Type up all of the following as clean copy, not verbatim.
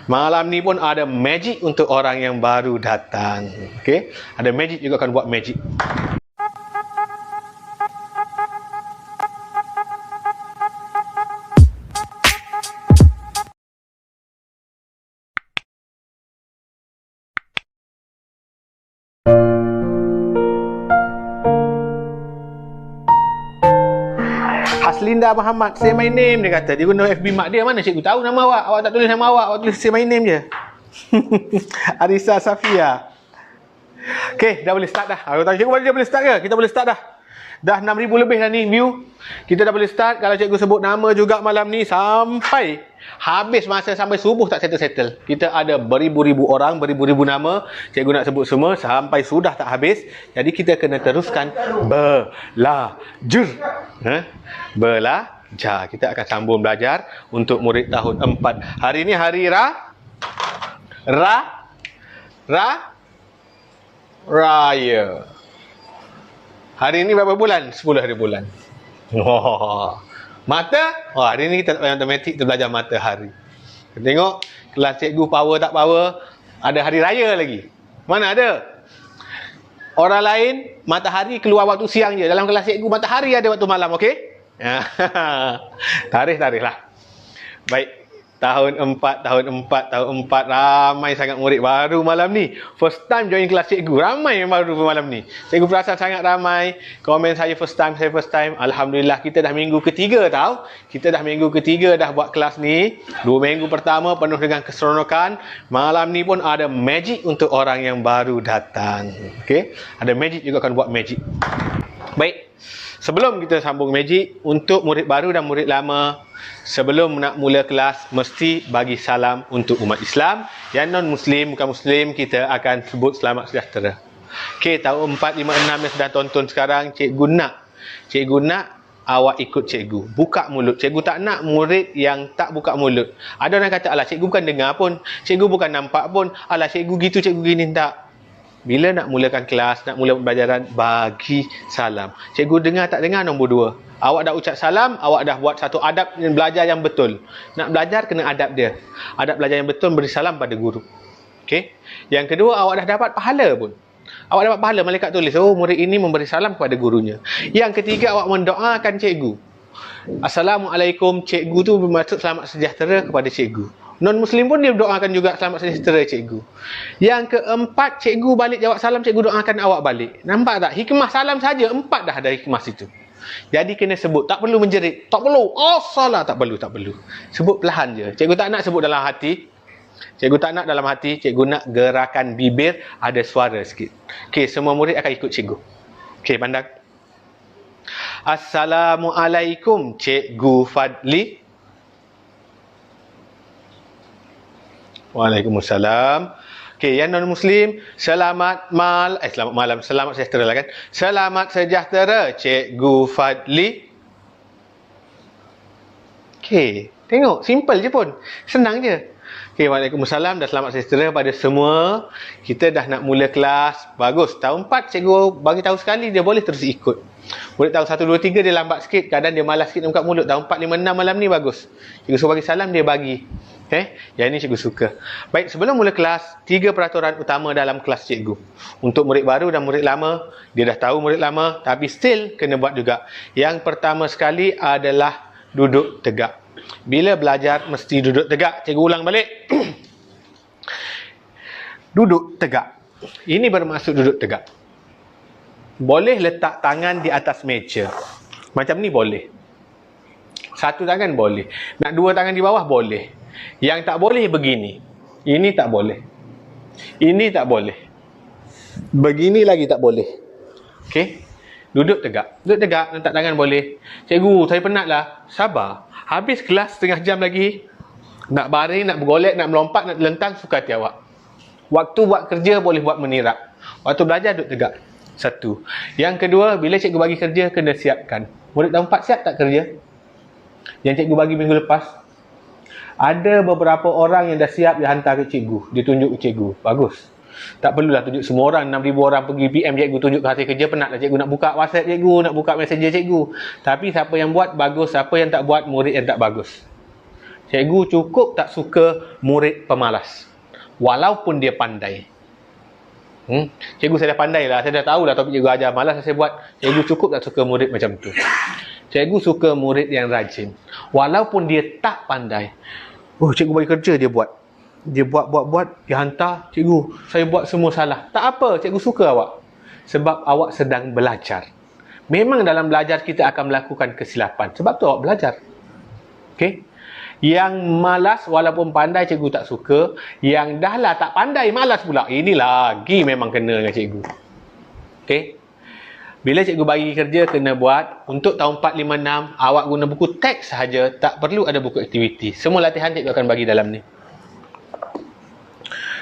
Malam ni pun ada magic untuk orang yang baru datang. Okey, ada magic juga akan buat magic. Haslinda Muhammad, say my name, dia kata. Dia guna FB mak dia. Mana cikgu tahu nama awak? Awak tak tulis nama awak, awak tulis say my name je. Arisa Safia. Okay, dah boleh start dah. Aku tanya cikgu, dia boleh start ke? Kita boleh start dah. Dah 6,000 lebih dah ni view. Kita dah boleh start. Kalau cikgu sebut nama juga malam ni sampai habis masa, sampai subuh tak settle-settle. Kita ada beribu-ribu orang, beribu-ribu nama. Cikgu nak sebut semua sampai sudah tak habis. Jadi kita kena teruskan belajar. Belajar. Kita akan sambung belajar untuk murid tahun 4. Hari ni hari Raya. Hari ni berapa bulan? 10 hari bulan. Mata? Hari ni kita tak payah matematik, kita belajar matahari. Kita tengok kelas cikgu power tak power, ada hari raya lagi. Mana ada? Orang lain matahari keluar waktu siang je. Dalam kelas cikgu matahari ada waktu malam, okey? Tarikh lah. Baik. Tahun 4 ramai sangat murid baru malam ni. First time join kelas cikgu, ramai yang baru malam ni. Cikgu perasan sangat ramai. Komen saya first time. Alhamdulillah, kita dah minggu ketiga tau. Kita dah minggu ketiga dah buat kelas ni. 2 minggu pertama penuh dengan keseronokan. Malam ni pun ada magic untuk orang yang baru datang. Okey, ada magic juga akan buat magic. Baik. Sebelum kita sambung magic, untuk murid baru dan murid lama, sebelum nak mula kelas, mesti bagi salam untuk umat Islam. Yang non-Muslim, bukan Muslim, kita akan sebut selamat sejahtera. Okey, tahun 4, 5, 6 yang sedang tonton sekarang, cikgu nak awak ikut cikgu. Buka mulut. Cikgu tak nak murid yang tak buka mulut. Ada orang kata, alah cikgu bukan dengar pun, cikgu bukan nampak pun, alah cikgu gitu, cikgu gini. Tak. Bila nak mulakan kelas, nak mula pembelajaran, bagi salam. Cikgu dengar tak dengar, nombor 2. Awak dah ucap salam, awak dah buat satu adab belajar yang betul. Nak belajar, kena adab dia. Adab belajar yang betul, beri salam pada guru. Okey. Yang kedua, awak dah dapat pahala pun. Awak dapat pahala, malaikat tulis, oh murid ini memberi salam kepada gurunya. Yang ketiga, awak mendoakan cikgu. Assalamualaikum, cikgu tu bermaksud selamat sejahtera kepada cikgu. Non-Muslim pun dia doakan juga selamat sejahtera cikgu. Yang keempat, cikgu balik jawab salam, cikgu doakan awak balik. Nampak tak? Hikmah salam saja, 4 dah ada hikmah situ. Jadi kena sebut, tak perlu menjerit. Tak perlu. Salah, tak perlu. Sebut perlahan je. Cikgu tak nak sebut dalam hati. Cikgu tak nak dalam hati, cikgu nak gerakan bibir ada suara sikit. Okey, semua murid akan ikut cikgu. Okey, pandang. Assalamualaikum, Cikgu Fadli. Waalaikumsalam. Okey, yang non-Muslim, selamat malam, selamat sejahtera lah kan. Selamat sejahtera, Cikgu Fadli. Okey, tengok, simple je pun. Senang je. Okey, waalaikumsalam dan selamat sejahtera pada semua. Kita dah nak mula kelas. Bagus. Tahun 4 cikgu bagi tahu sekali, dia boleh terus ikut. Murid tahun 1, 2, 3 dia lambat sikit, kadang dia malas sikit nak buka mulut. Tahun 4, 5, 6 malam ni bagus. Cikgu suruh bagi salam, dia bagi. Yang ini cikgu suka. Baik, sebelum mula kelas, 3 peraturan utama dalam kelas cikgu. Untuk murid baru dan murid lama, dia dah tahu murid lama, tapi still kena buat juga. Yang pertama sekali adalah duduk tegak. Bila belajar, mesti duduk tegak. Cikgu ulang balik. Duduk tegak. Ini bermaksud duduk tegak. Boleh letak tangan di atas meja. Macam ni boleh. Satu tangan boleh. Nak 2 tangan di bawah boleh. Yang tak boleh begini. Ini tak boleh. Ini tak boleh. Begini lagi tak boleh. Okey? Duduk tegak. Duduk tegak, letak tangan boleh. Cikgu, saya penat lah. Sabar. Habis kelas setengah jam lagi. Nak baring, nak bergolek, nak melompat, nak terlentang, suka hati awak. Waktu buat kerja boleh buat menirap. Waktu belajar duduk tegak. 1. Yang kedua, bila cikgu bagi kerja, kena siapkan. Murid tahun 4 siap tak kerja? Yang cikgu bagi minggu lepas? Ada beberapa orang yang dah siap, dia hantar ke cikgu. Dia tunjuk ke cikgu. Bagus. Tak perlulah tunjuk semua orang. 6,000 orang pergi PM cikgu tunjuk ke hasil kerja. Penatlah cikgu nak buka WhatsApp cikgu, nak buka messenger cikgu. Tapi siapa yang buat, bagus. Siapa yang tak buat, murid yang tak bagus. Cikgu cukup tak suka murid pemalas, walaupun dia pandai. Cikgu saya dah pandai lah, saya dah tahu lah topik cikgu ajar, malas saya buat. Cikgu cukup tak suka murid macam tu. Cikgu suka murid yang rajin, walaupun dia tak pandai. Oh, cikgu bagi kerja, dia buat. Dia buat, dia hantar. Cikgu, saya buat semua salah. Tak apa, cikgu suka awak. Sebab awak sedang belajar. Memang dalam belajar kita akan melakukan kesilapan. Sebab tu awak belajar. Okey? Yang malas walaupun pandai cikgu tak suka. Yang dah lah tak pandai malas pula, ini lagi memang kena dengan cikgu. Okey? Bila cikgu bagi kerja kena buat. Untuk tahun 4, 5, 6 awak guna buku teks sahaja, tak perlu ada buku aktiviti. Semua latihan cikgu akan bagi dalam ni.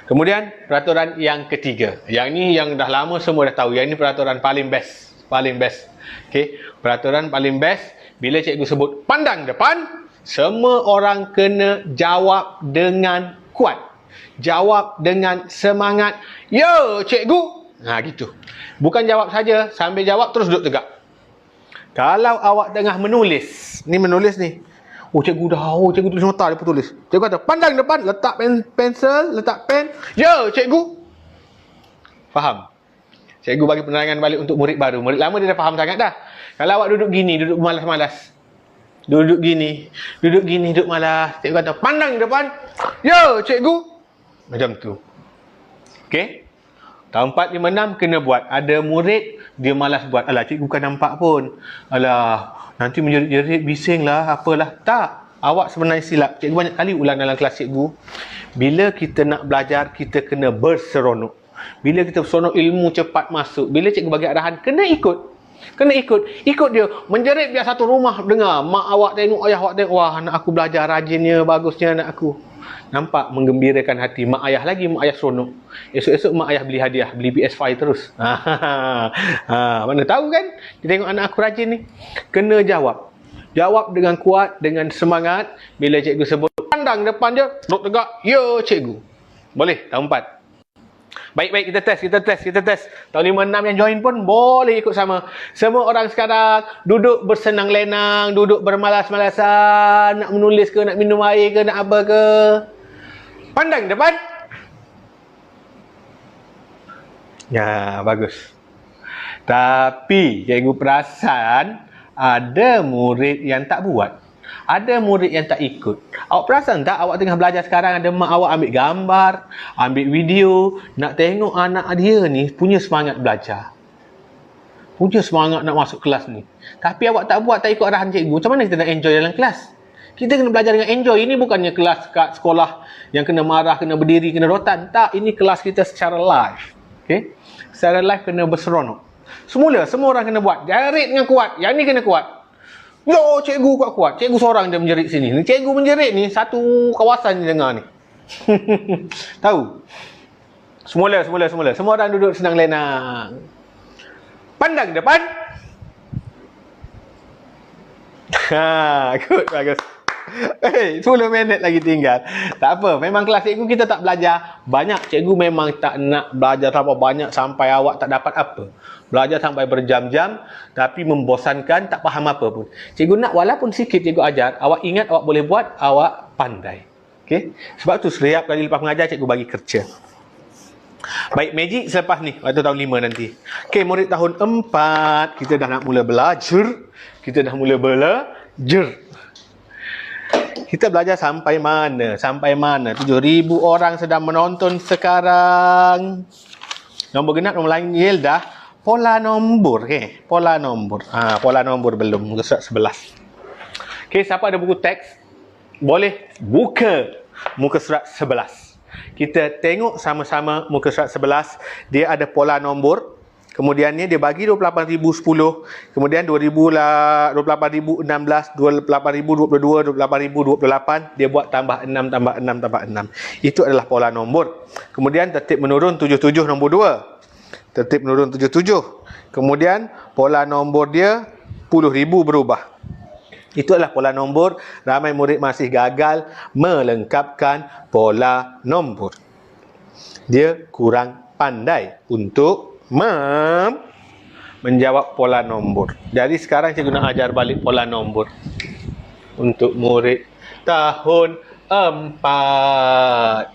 Kemudian peraturan yang ketiga. Yang ni yang dah lama semua dah tahu. Yang ni peraturan paling best. Paling best. Okey, peraturan paling best, bila cikgu sebut pandang depan, semua orang kena jawab dengan kuat. Jawab dengan semangat. Ya, cikgu. Gitu. Bukan jawab saja, sambil jawab terus duduk tegak. Kalau awak tengah menulis, ni menulis ni. Oh, cikgu dah, cikgu tulis nota, dia pun tulis. Cikgu kata, pandang depan, letak pensel, letak pen. Ya, cikgu. Faham? Cikgu bagi penerangan balik untuk murid baru. Murid lama dia dah faham sangat dah. Kalau awak duduk gini, duduk malas-malas. Duduk gini, duduk malas. Cikgu kata, pandang depan. Ya, cikgu. Macam tu. Okey? Tahun 4, 5, 6 kena buat. Ada murid, dia malas buat. Alah, cikgu bukan nampak pun. Alah, nanti menjerit-jerit, bising lah, apalah. Tak. Awak sebenarnya silap. Cikgu banyak kali ulang dalam kelas cikgu. Bila kita nak belajar, kita kena berseronok. Bila kita berseronok, ilmu cepat masuk. Bila cikgu bagi arahan, kena ikut. Kena ikut. Ikut dia. Menjerit biar satu rumah dengar. Mak awak tengok, ayah awak tengok. Wah, anak aku belajar rajinnya, bagusnya anak aku. Nampak menggembirakan hati. Mak ayah lagi, mak ayah seronok. Esok-esok mak ayah beli hadiah, beli PS5 terus. Mana tahu kan? Dia tengok anak aku rajin ni. Kena jawab. Jawab dengan kuat, dengan semangat. Bila cikgu sebut pandang depan dia, duduk tegak. Ya, cikgu. Boleh, tahun 4. Baik, kita tes. Tahun 5, 6 yang join pun boleh ikut sama. Semua orang sekarang duduk bersenang lenang, duduk bermalas-malasan, nak menulis ke, nak minum air ke, nak apa ke. Pandang depan. Ya, bagus. Tapi cikgu perasan ada murid yang tak buat. Ada murid yang tak ikut. Awak perasan tak awak tengah belajar sekarang, ada mak awak ambil gambar, ambil video, nak tengok anak dia ni punya semangat belajar. Punya semangat nak masuk kelas ni. Tapi awak tak buat, tak ikut arahan cikgu. Macam mana kita nak enjoy dalam kelas? Kita kena belajar dengan enjoy. Ini bukannya kelas kat sekolah yang kena marah, kena berdiri, kena rotan. Tak, ini kelas kita secara live. Okay? Secara live kena berseronok. Semua orang kena buat. Jarit dengan kuat. Yang ni kena kuat. Yo, cikgu kuat-kuat. Cikgu seorang dia menjerit sini. Ni cikgu menjerit ni, satu kawasan ni dengar ni. Tahu? Semula. Semua orang duduk senang lenang. Pandang depan. Good, bagus. 10 minit lagi tinggal. Tak apa, memang kelas cikgu kita tak belajar banyak. Cikgu memang tak nak belajar terlalu banyak sampai awak tak dapat apa. Belajar sampai berjam-jam tapi membosankan, tak faham apa pun. Cikgu nak walaupun sikit cikgu ajar, awak ingat awak boleh buat, awak pandai. Okey? Sebab tu setiap kali lepas mengajar cikgu bagi kerja. Baik, magic selepas ni, waktu tahun 5 nanti. Okey, murid tahun 4, kita dah nak mula belajar. Kita belajar sampai mana? 7,000 orang sedang menonton sekarang. Nombor genap, nombor lain dah. Pola nombor. Pola nombor. Pola nombor belum. Muka surat 11. Siapa ada buku teks? Boleh buka muka surat 11. Kita tengok sama-sama muka surat 11. Dia ada pola nombor. Kemudian ni dia bagi 28,010, kemudian 28,016, 28,022, 28,028, dia buat tambah 6, tambah 6, tambah 6. Itu adalah pola nombor. Kemudian tertib menurun 77 nombor 2. Tertib menurun 77. Kemudian pola nombor dia 10,000 berubah. Itu adalah pola nombor. Ramai murid masih gagal melengkapkan pola nombor. Dia kurang pandai untuk menjawab pola nombor. Jadi sekarang cikgu nak ajar balik pola nombor untuk murid tahun 4.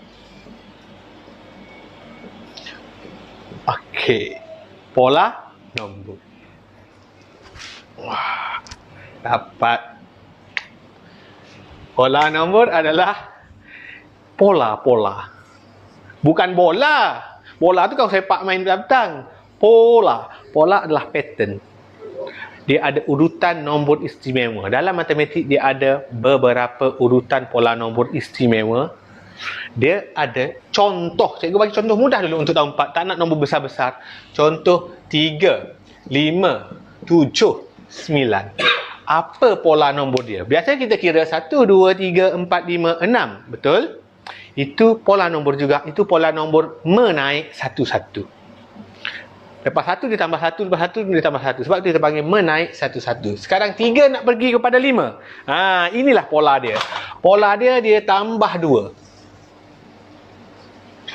Okey. Pola nombor. Wah. Dapat. Pola nombor adalah pola. Bukan bola. Bola tu kalau sepak main petang. Pola adalah pattern. Dia ada urutan nombor istimewa. Dalam matematik dia ada beberapa urutan pola nombor istimewa. Dia ada contoh. Cikgu bagi contoh mudah dulu untuk tahun 4. Tak nak nombor besar-besar. Contoh 3, 5, 7, 9. Apa pola nombor dia? Biasanya kita kira 1, 2, 3, 4, 5, 6. Betul? Itu pola nombor juga. Itu pola nombor menaik satu-satu. Lepas 1 dia tambah 1, lepas 1 dia tambah 1. Sebab itu kita panggil menaik satu-satu. Sekarang 3 nak pergi kepada 5. Inilah pola dia. Pola dia tambah 2.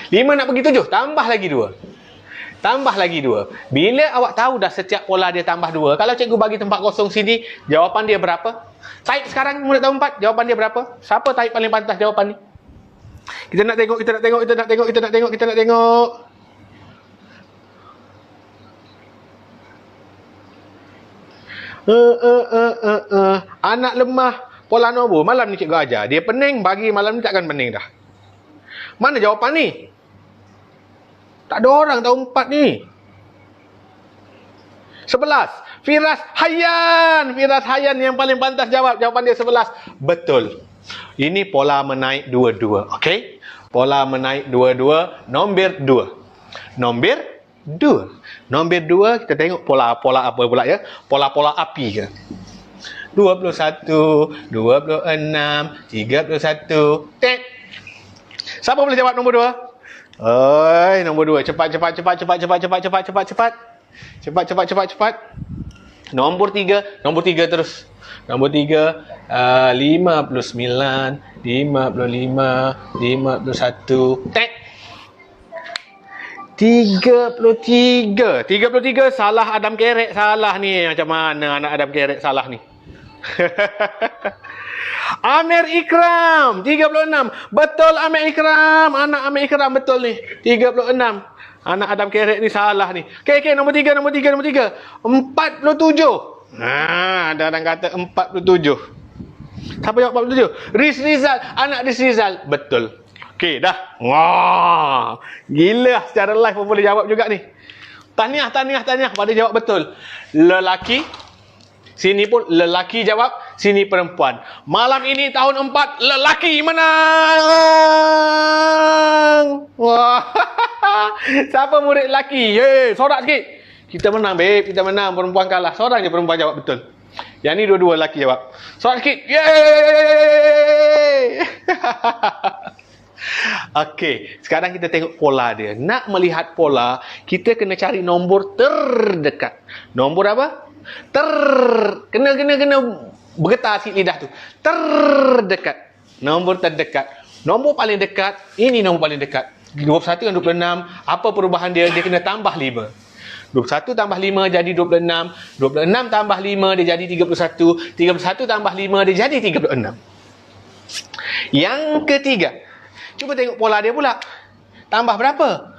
5 nak pergi 7, tambah lagi 2. Tambah lagi 2. Bila awak tahu dah setiap pola dia tambah 2, kalau cikgu bagi tempat kosong sini, jawapan dia berapa? Type sekarang murid tahun 4, jawapan dia berapa? Siapa type paling pantas jawapan ni? Kita nak tengok. Anak lemah pola nombor. Malam ni cikgu ajar. Dia pening, bagi malam ni takkan pening dah. Mana jawapan ni? Tak ada orang tahun 4 ni. 11. Firas Hayyan yang paling pantas jawab. Jawapan dia 11. Betul. Ini pola menaik 2-2. Okey? Pola menaik 2-2. Nombor 2. Nombor 2 kita tengok pola apa pula ya? Pola api ke? 21, 26, 31. Tek. Siapa boleh jawab nombor 2? Nombor 2. Cepat. Nombor 3 terus. Nombor 3, 59, 55, 51. Tek. 33 salah Adam Kerek. Salah ni. Macam mana anak Adam Kerek salah ni? Amir Ikram 36. Betul Amir Ikram. Anak Amir Ikram betul ni. 36. Anak Adam Kerek ni salah ni. Okey, nombor 3. 47. Ada orang kata 47. Siapa jawab 47? Riz Rizal. Anak Riz Rizal. Betul. Okey, dah. Wah. Gila, secara live pun boleh jawab juga ni. Tahniah pada jawab betul. Lelaki. Sini pun lelaki jawab, sini perempuan. Malam ini tahun 4, lelaki menang. Wah. Siapa murid lelaki? Sorak sikit. Kita menang, babe. Kita menang. Perempuan kalah. Seorang je perempuan jawab betul. Yang ni dua-dua lelaki jawab. Sorak sikit. Yeay. Okey, sekarang kita tengok pola dia. Nak melihat pola, kita kena cari nombor terdekat. Nombor apa? Kena bergetar sikit lidah tu. Terdekat. Nombor terdekat. Nombor paling dekat, ini nombor paling dekat. 21 dan 26, apa perubahan dia? Dia kena tambah 5. 21 tambah 5 jadi 26. 26 tambah 5 dia jadi 31. 31 tambah 5 dia jadi 36. Yang ketiga, cuba tengok pola dia pula. Tambah berapa?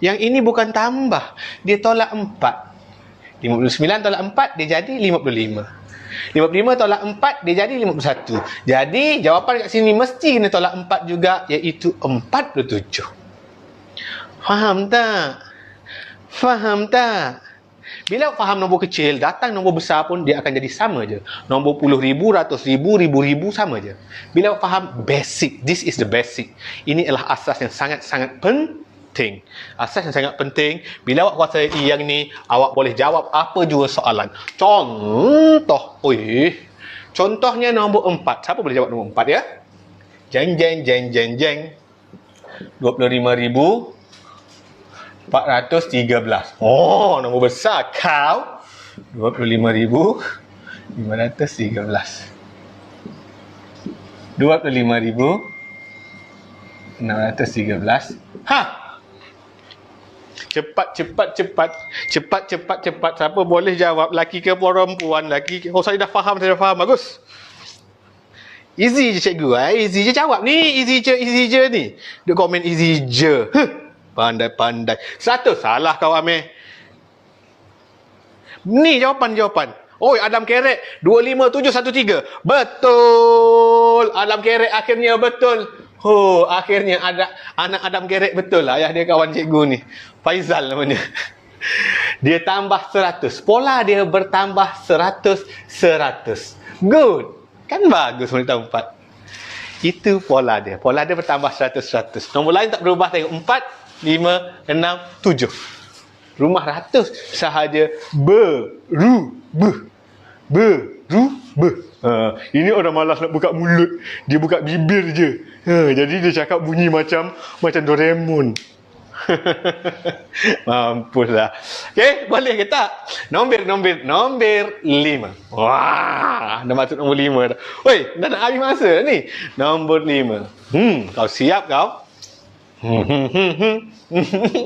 Yang ini bukan tambah. Dia tolak 4. 59 tolak 4, dia jadi 55. 55 tolak 4, dia jadi 51. Jadi, jawapan kat sini mesti kena tolak 4 juga, iaitu 47. Faham tak? Bila faham nombor kecil, datang nombor besar pun dia akan jadi sama je. Nombor puluh ribu, ratus ribu, ribu-ribu sama je. Bila faham basic, this is the basic. Ini adalah asas yang sangat-sangat penting. Asas yang sangat penting. Bila awak kuasai yang ni, awak boleh jawab apa jua soalan. Contohnya nombor 4. Siapa boleh jawab nombor 4 ya? Jeng. 25,413. Nombor besar. Kau 25,513. 25,613. Cepat. Siapa boleh jawab? Laki ke perempuan? Laki ke... saya dah faham. Bagus. Easy je cikgu. Easy je jawab ni. Easy je ni. Dia komen easy je. Pandai-pandai. 100. Salah kau Amir. Ni jawapan. Oi, Adam Kerek 25713. Betul. Adam Kerek akhirnya betul. Akhirnya ada anak Adam Kerek betul lah. Ayah dia kawan cikgu ni. Faizal namanya. Dia tambah 100. Pola dia bertambah 100. Good. Kan bagus murid tahun 4. Itu pola dia. Pola dia bertambah 100. Nombor lain tak berubah. Tengok 4, 5, 6, 7. Rumah ratus sahaja berubah. Ini orang malas nak buka mulut. Dia buka bibir je. Jadi dia cakap bunyi macam Doraemon. Mampuslah. Okey, boleh ke tak? Nombor 5. Wah, dah masuk nombor 5 dah. Oi, dah nak habis masa ni. Nombor 5. Kau siap kau?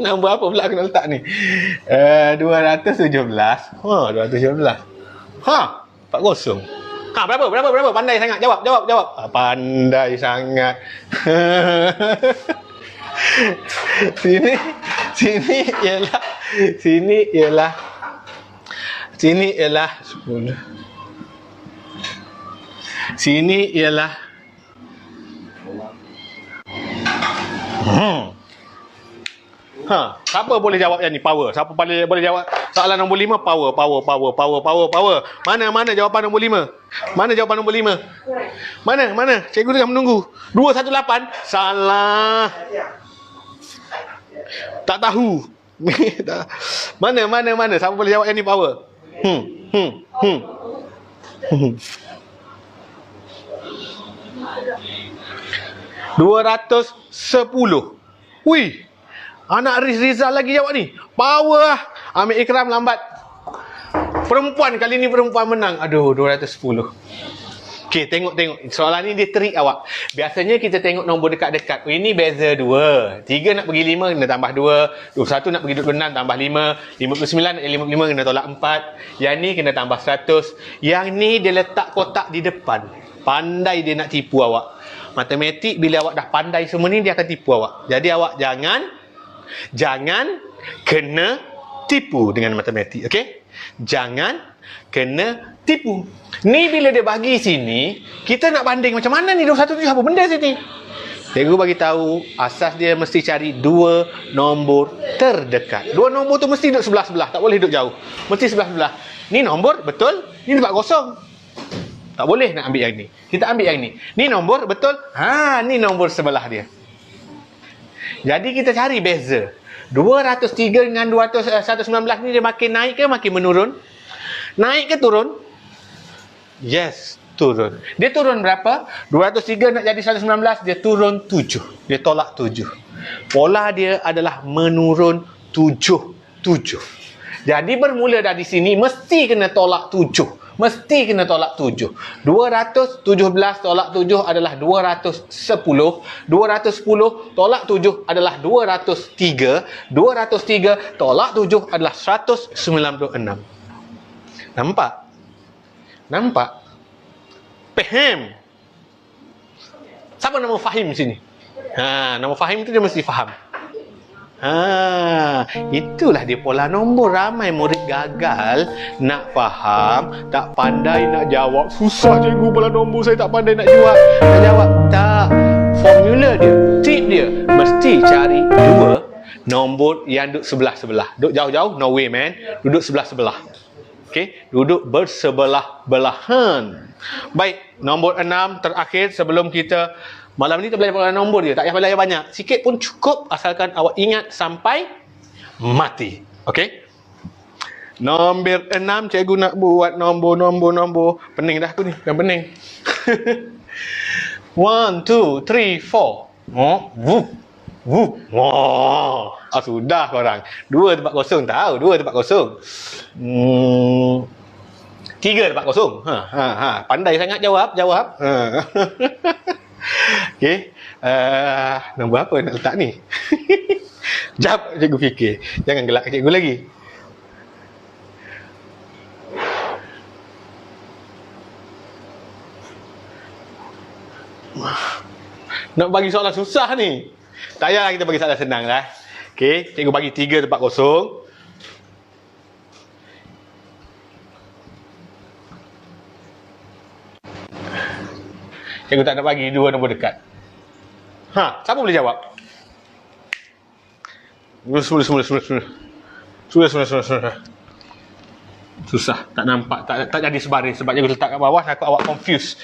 Nombor apa pula aku nak letak ni? 217. 217. 40. Berapa? Pandai sangat. Jawab. Pandai sangat. Sini ialah 10. Sini ialah siapa boleh jawab yang ni? Power. Siapa boleh jawab soalan nombor 5? Power. Mana jawapan nombor 5? Mana jawapan nombor 5? Mana? Cikgu tengah menunggu. 218. Salah. Tak tahu. Mana? Siapa boleh jawab yang ni? Power. 210. Wih. Anak Rizal lagi jawab ni. Power lah. Amir Ikram lambat. Perempuan, kali ni perempuan menang. Aduh, 210. Okey, tengok. Soalan ni dia trik awak. Biasanya kita tengok nombor dekat-dekat. Ini beza 2. 3 nak pergi 5, kena tambah 2. 21 nak pergi 26, tambah 5. 59 nak 55, kena tolak 4. Yang ni kena tambah 100. Yang ni dia letak kotak di depan. Pandai dia nak tipu awak. Matematik, bila awak dah pandai semua ni, dia akan tipu awak. Jadi awak jangan kena tipu dengan matematik. Okey? Jangan kena tipu. Ni bila dia bagi sini, kita nak banding macam mana ni 217 apa benda sini? Cikgu bagi tahu asas dia mesti cari 2 nombor terdekat. 2 nombor tu mesti duduk sebelah-sebelah, tak boleh duduk jauh. Mesti sebelah-sebelah. Ni nombor betul, ni tempat kosong. Tak boleh nak ambil yang ni. Kita ambil yang ni. Ni nombor betul. Ni nombor sebelah dia. Jadi kita cari beza. 203 dengan 119 ni dia makin naik ke makin menurun? Naik ke turun? Yes, turun. Dia turun berapa? 203 nak jadi 119, dia turun 7. Dia tolak 7. Pola dia adalah menurun 7. Jadi bermula dari sini mesti kena tolak 7. Mesti kena tolak 7. 217 tolak 7 adalah 210. 210 tolak 7 adalah 203. 203 tolak 7 adalah 196. Nampak? Faham? Siapa nama Fahim sini? Nama Fahim tu dia mesti faham. Itulah dia pola nombor. Ramai murid gagal nak faham, tak pandai nak jawab. Susah cikgu pola nombor, saya tak pandai nak jawab. Tak. Formula dia, tip dia, mesti cari 2 nombor yang duduk sebelah-sebelah. Duduk jauh-jauh, no way man. Duduk sebelah-sebelah. Okey, duduk bersebelah-belahan. Baik, nombor 6 terakhir sebelum kita malam ni kita belajar pola nombor dia. Tak payah belajar banyak. Sikit pun cukup asalkan awak ingat sampai mati. Okey? Nombor 6 cikgu nak buat nombor. Pening dah aku ni. Kan pening. 1, 2, 3, 4. Sudah korang. 2 tempat kosong tahu. 2 tempat kosong. 3 tempat kosong. Pandai sangat jawab. Okey. Nombor apa nak letak ni? Jap, cikgu fikir. Jangan gelak cikgu lagi. Nak bagi soalan susah ni. Tak payahlah kita bagi soalan senang lah. Okey, cikgu bagi 3 tempat kosong. Cikgu tak nak bagi 2 nombor dekat. Siapa boleh jawab? Semula. Susah, tak nampak, tak jadi sebaris sebab cikgu letak kat bawah, takut awak confuse.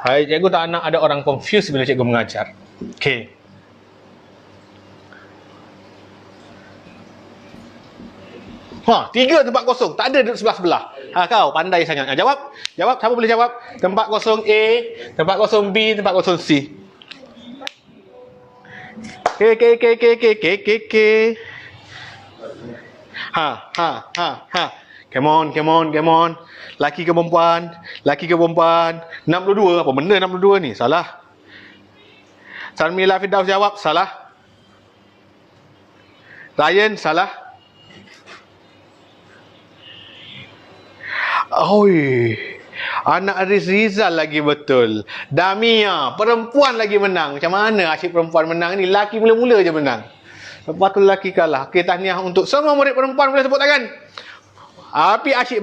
Cikgu tak nak ada orang confuse bila cikgu mengajar. Okey. Tiga tempat kosong, tak ada duduk sebelah-sebelah. Kau pandai sangat. Jawab, siapa boleh jawab? Tempat kosong A, tempat kosong B, tempat kosong C. K. Come on. Laki ke perempuan? 62. Apa benda 62 ni? Salah. Sarmila Firdaus jawab, salah. Ryan, salah. Anak Aris Rizal lagi betul. Damia, perempuan lagi menang. Macam mana asyik perempuan menang ni? Laki mula-mula je menang. Lepas tu lelaki kalah. Okey, tahniah untuk semua murid perempuan, boleh tepuk tangan. Tapi asyik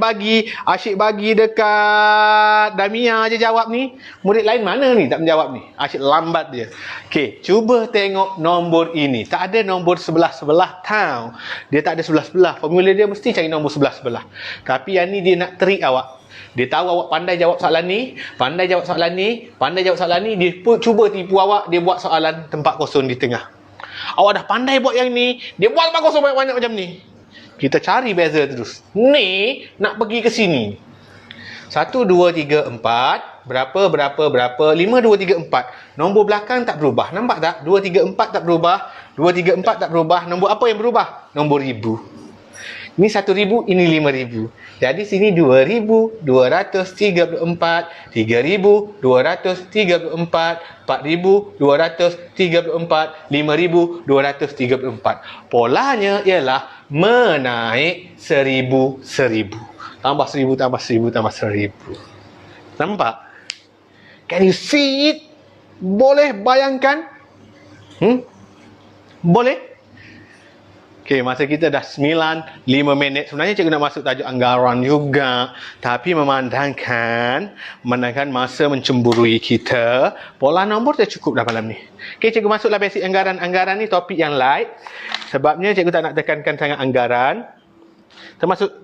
bagi dekat Damia je jawab ni. Murid lain mana ni tak menjawab ni? Asyik lambat dia. Okey, cuba tengok nombor ini. Tak ada nombor sebelah-sebelah tau. Dia tak ada sebelah-sebelah. Formula dia mesti cari nombor sebelah-sebelah. Tapi yang ni dia nak trick awak. Dia tahu awak pandai jawab soalan ni, dia cuba tipu awak, dia buat soalan tempat kosong di tengah. Awak dah pandai buat yang ni, dia buat tempat kosong banyak-banyak macam ni. Kita cari beza terus. Ni nak pergi ke sini. 1, 2, 3, 4. Berapa? 5, 2, 3, 4. Nombor belakang tak berubah. Nampak tak? 2, 3, 4 tak berubah. 2, 3, 4 tak berubah. Nombor apa yang berubah? Nombor ribu. Ini 1,000, ini 5,000. Jadi sini 2,234, 3,234, 4,234, 5,234. Polanya ialah menaik 1,000. Tambah 1,000. Nampak? Can you see it? Boleh bayangkan? Boleh? Okey, masa kita dah 9:05. Sebenarnya cikgu nak masuk tajuk anggaran juga. Tapi memandangkan masa mencemburui kita, pola nombor dah cukup dah malam ni. Okey, cikgu masuklah basic anggaran. Anggaran ni topik yang light. Sebabnya cikgu tak nak tekankan sangat anggaran. Nak masuk ke?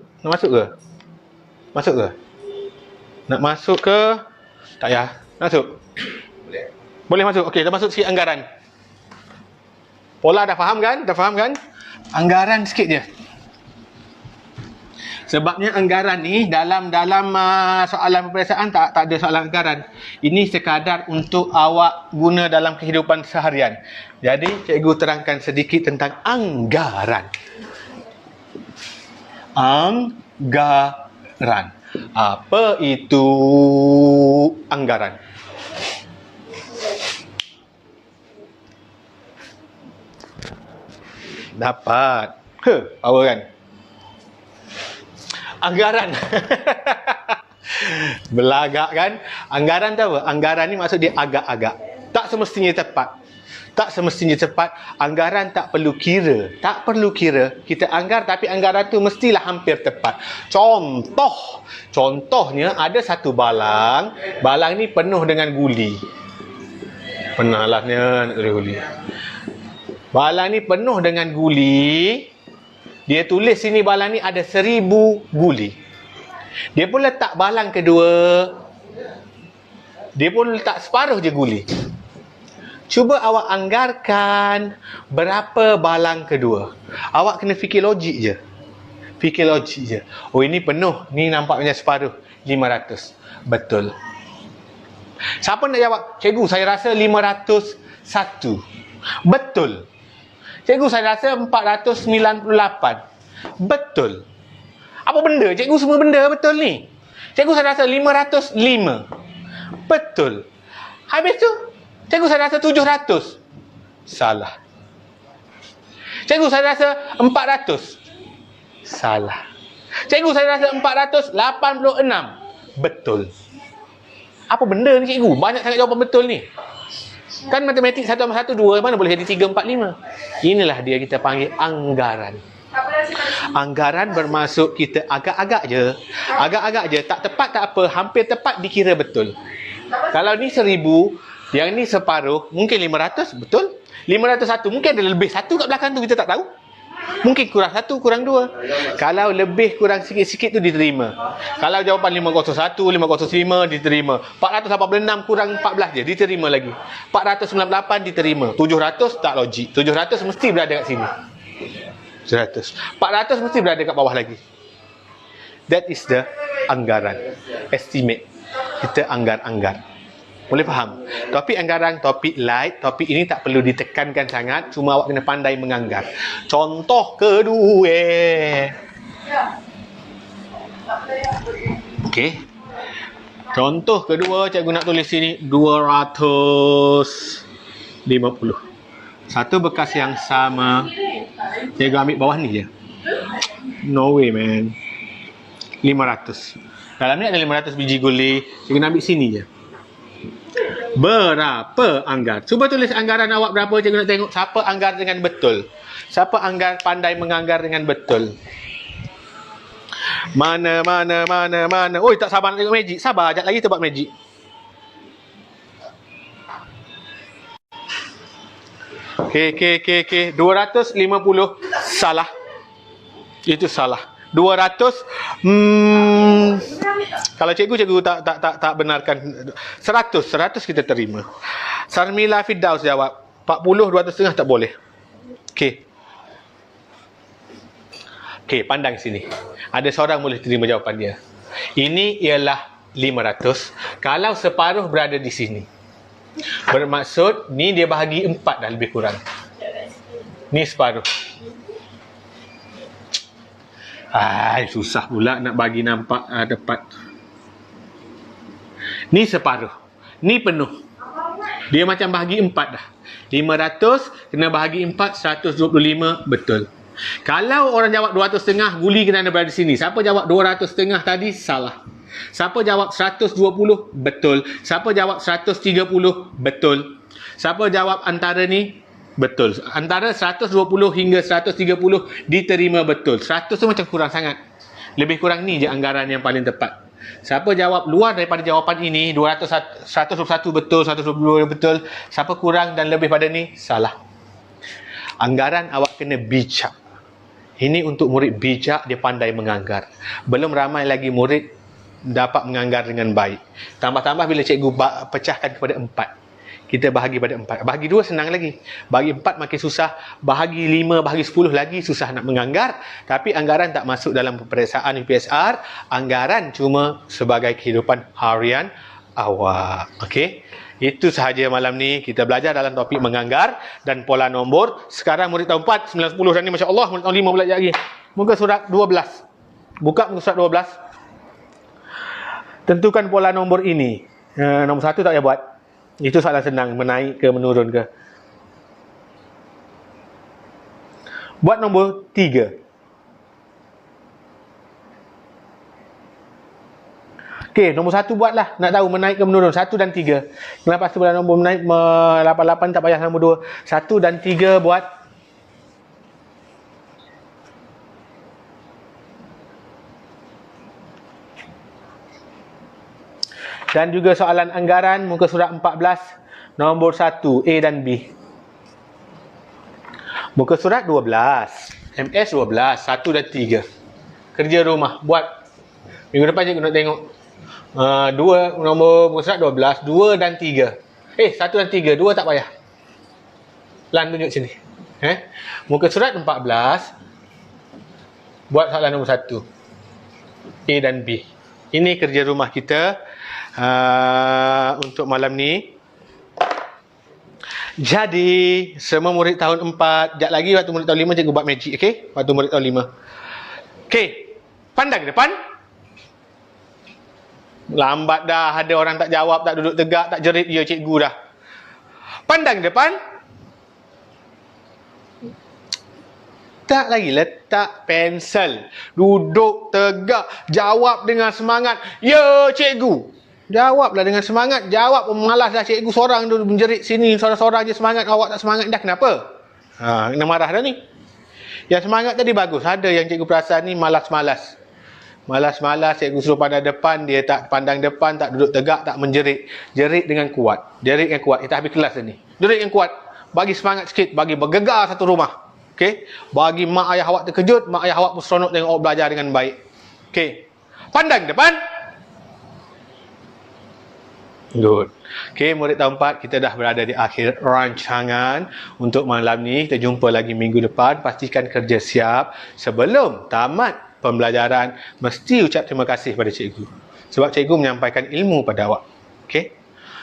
Nak masuk ke? Tak payah. Masuk? Boleh masuk. Okey, kita masuk sikit anggaran. Pola dah faham kan? Anggaran sikit je. Sebabnya anggaran ni dalam soalan peperiksaan tak ada soalan anggaran. Ini sekadar untuk awak guna dalam kehidupan seharian. Jadi cikgu terangkan sedikit tentang anggaran. Anggaran. Apa itu anggaran? Dapat. Power kan? Anggaran. Belagak kan? Anggaran tu apa? Anggaran ni maksud dia agak-agak. Tak semestinya tepat. Anggaran tak perlu kira. Kita anggar tapi anggaran tu mestilah hampir tepat. Contohnya ada satu balang. Balang ni penuh dengan guli. Pernahlah ni nak tulis guli. Balang ni penuh dengan guli. Dia tulis sini balang ni ada 1,000 guli. Dia pun letak balang kedua. Dia pun letak separuh je guli. Cuba awak anggarkan berapa balang kedua. Awak kena fikir logik je. Oh, ini penuh. Ni nampaknya separuh. 500. Betul. Siapa nak jawab? Cikgu, saya rasa 501. Betul. Cikgu, saya rasa 498. Betul. Apa benda? Cikgu, semua benda betul ni. Cikgu, saya rasa 505. Betul. Habis tu, cikgu, saya rasa 700. Salah. Cikgu, saya rasa 400. Salah. Cikgu, saya rasa 486. Betul. Apa benda ni cikgu? Banyak sangat jawapan betul ni. Kan matematik 1 tambah 1, 2. Mana boleh jadi 3, 4, 5? Inilah dia kita panggil anggaran. Anggaran bermaksud kita agak-agak je. Agak-agak je. Tak tepat tak apa. Hampir tepat dikira betul. Kalau ni 1000, yang ni separuh, mungkin 500, betul? 501, mungkin ada lebih 1 kat belakang tu, kita tak tahu. Mungkin kurang 1, kurang 2. Kalau lebih kurang sikit-sikit tu diterima. Kalau jawapan 501, 505 diterima. 486 kurang 14 je, diterima lagi. 498 diterima. 700 tak logik. 700 mesti berada kat sini. 700. 400 mesti berada kat bawah lagi. That is the anggaran. Estimate. Kita anggar-anggar. Boleh faham? Topik anggaran, topik light, topik ini tak perlu ditekankan sangat, cuma awak kena pandai menganggar. Contoh kedua. Okey. Contoh kedua, cikgu nak tulis sini 250. Satu bekas yang sama. Cikgu ambil bawah ni je. No way, man. 500. Dalam ni ada 500 biji guli. Cikgu nak ambil sini je. Berapa anggar? Cuba tulis anggaran awak berapa, cikgu nak tengok siapa anggar dengan betul. Siapa anggar pandai menganggar dengan betul. Mana. Oi, tak sabar nak tengok magic. Sabar, sekejap lagi kita buat magic. Okey. 250 salah. Itu salah. 200 kalau cikgu tak benarkan. 100 kita terima. Sarmila Firdaus jawab 40, 200 tak boleh. Okey, pandang sini. Ada seorang boleh terima jawapan dia. Ini ialah 500 kalau separuh berada di sini. Bermaksud ni dia bahagi 4 dah lebih kurang. Ni separuh. Susah pula nak bagi nampak dapat. Ni separuh. Ni penuh. Dia macam bahagi 4 dah. 500 kena bahagi 4, 125 betul. Kalau orang jawab 200,5, guli kena ada berada di sini. Siapa jawab 200,5 tadi salah. Siapa jawab 120 betul. Siapa jawab 130 betul. Siapa jawab antara ni betul. Antara 120 hingga 130 diterima betul. 100 tu macam kurang sangat. Lebih kurang ni je anggaran yang paling tepat. Siapa jawab luar daripada jawapan ini, 121 betul, 122 betul. Siapa kurang dan lebih pada ni, salah. Anggaran awak kena bijak. Ini untuk murid bijak, dia pandai menganggar. Belum ramai lagi murid dapat menganggar dengan baik. Tambah-tambah bila cikgu pecahkan kepada 4. Kita bahagi pada 4. Bahagi 2 senang lagi. Bahagi 4 makin susah. Bahagi 5, bahagi 10 lagi susah nak menganggar. Tapi anggaran tak masuk dalam peperiksaan UPSR. Anggaran cuma sebagai kehidupan harian awak. Okey? Itu sahaja malam ni. Kita belajar dalam topik menganggar dan pola nombor. Sekarang murid tahun 4, 9, 10 dan ni Masya Allah. Murid tahun 5 belajar lagi. Muka surat 12. Buka muka surat 12. Tentukan pola nombor ini. Nombor 1 tak payah buat. Itu soalan senang, menaik ke menurun ke. Buat nombor 3. Okey, nombor 1 buatlah. Nak tahu menaik ke menurun. 1 dan 3. Kenapa sebelah nombor menaik 88 tak payah nombor 2. 1 dan 3 buat. Dan juga soalan anggaran muka surat 14 nombor 1 A dan B. Muka surat 12 MS 12 1 dan 3. Kerja rumah buat. Minggu depan je nak tengok. 2 nombor muka surat 12 2 dan 3. 1 dan 3 2 tak payah. Lan tunjuk sini. Muka surat 14 buat soalan nombor 1 A dan B. Ini kerja rumah kita untuk malam ni. Jadi semua murid tahun 4, sekejap lagi waktu murid tahun 5 cikgu buat magic, okey? Waktu murid tahun 5. Okey. Pandang ke depan. Lambat dah, ada orang tak jawab, tak duduk tegak, tak jerit, ya cikgu dah. Pandang ke depan. Tak lagi, letak pensel. Duduk tegak, jawab dengan semangat. Ya cikgu. Jawablah dengan semangat. Jawab, malas dah cikgu seorang tu menjerit sini, seorang-seorang je semangat, awak tak semangat dah, kenapa? Kena marah dah ni. Yang semangat tadi bagus. Ada yang cikgu perasan ni malas-malas. Malas-malas, cikgu suruh pandang depan, dia tak pandang depan, tak duduk tegak, tak menjerit. Jerit dengan kuat. Jerit dengan kuat. Kita habis kelas dah ni. Jerit dengan kuat. Bagi semangat sikit, bagi bergegar satu rumah. Okey? Bagi mak ayah awak terkejut, mak ayah awak pun seronok tengok awak belajar dengan baik. Okey? Pandang depan. Good. Okay, murid tahun 4, kita dah berada di akhir rancangan untuk malam ni. Kita jumpa lagi minggu depan. Pastikan kerja siap. Sebelum tamat pembelajaran, mesti ucap terima kasih pada cikgu. Sebab cikgu menyampaikan ilmu pada awak. Okay?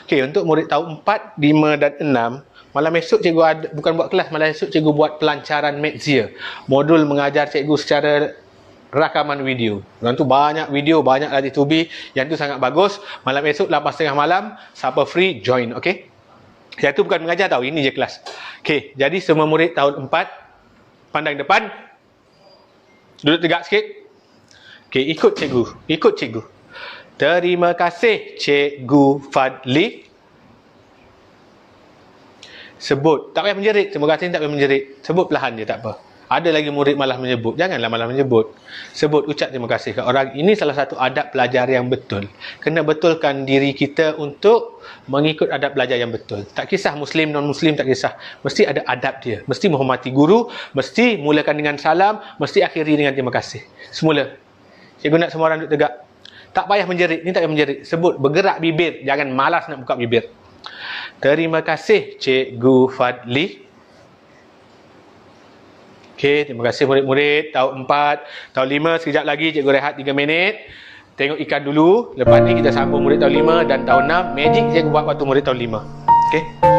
Okay, untuk murid tahun 4, 5 dan 6, malam esok cikgu ada, bukan buat kelas, malam esok cikgu buat pelancaran Mathsia. Modul mengajar cikgu secara rakaman video. Dan tu banyak video, banyak lagi tubi. Yang tu sangat bagus. Malam esok 8:30 malam, siapa free join, okey? Yang tu bukan mengajar tau, ini je kelas. Okey, jadi semua murid tahun 4 pandang depan. Duduk tegak sikit. Okey, ikut cikgu. Ikut cikgu. Terima kasih Cikgu Fadli. Sebut, tak payah menjerit. Terima kasih tak payah menjerit. Sebut perlahan je, tak apa. Ada lagi murid malah menyebut. Janganlah malah menyebut. Sebut, ucap terima kasih ke orang. Ini salah satu adab belajar yang betul. Kena betulkan diri kita untuk mengikut adab belajar yang betul. Tak kisah Muslim, non-Muslim, tak kisah. Mesti ada adab dia. Mesti menghormati guru. Mesti mulakan dengan salam. Mesti akhiri dengan terima kasih. Semula. Cikgu nak semua orang duduk tegak. Tak payah menjerit. Ini tak payah menjerit. Sebut, bergerak bibir. Jangan malas nak buka bibir. Terima kasih Cikgu Fadli. Okey, terima kasih murid-murid tahun 4, tahun 5. Sekejap lagi cikgu rehat 3 minit. Tengok ikan dulu. Lepas ni kita sambung murid tahun 5 dan tahun 6. Magic cikgu buat waktu murid tahun 5. Okey.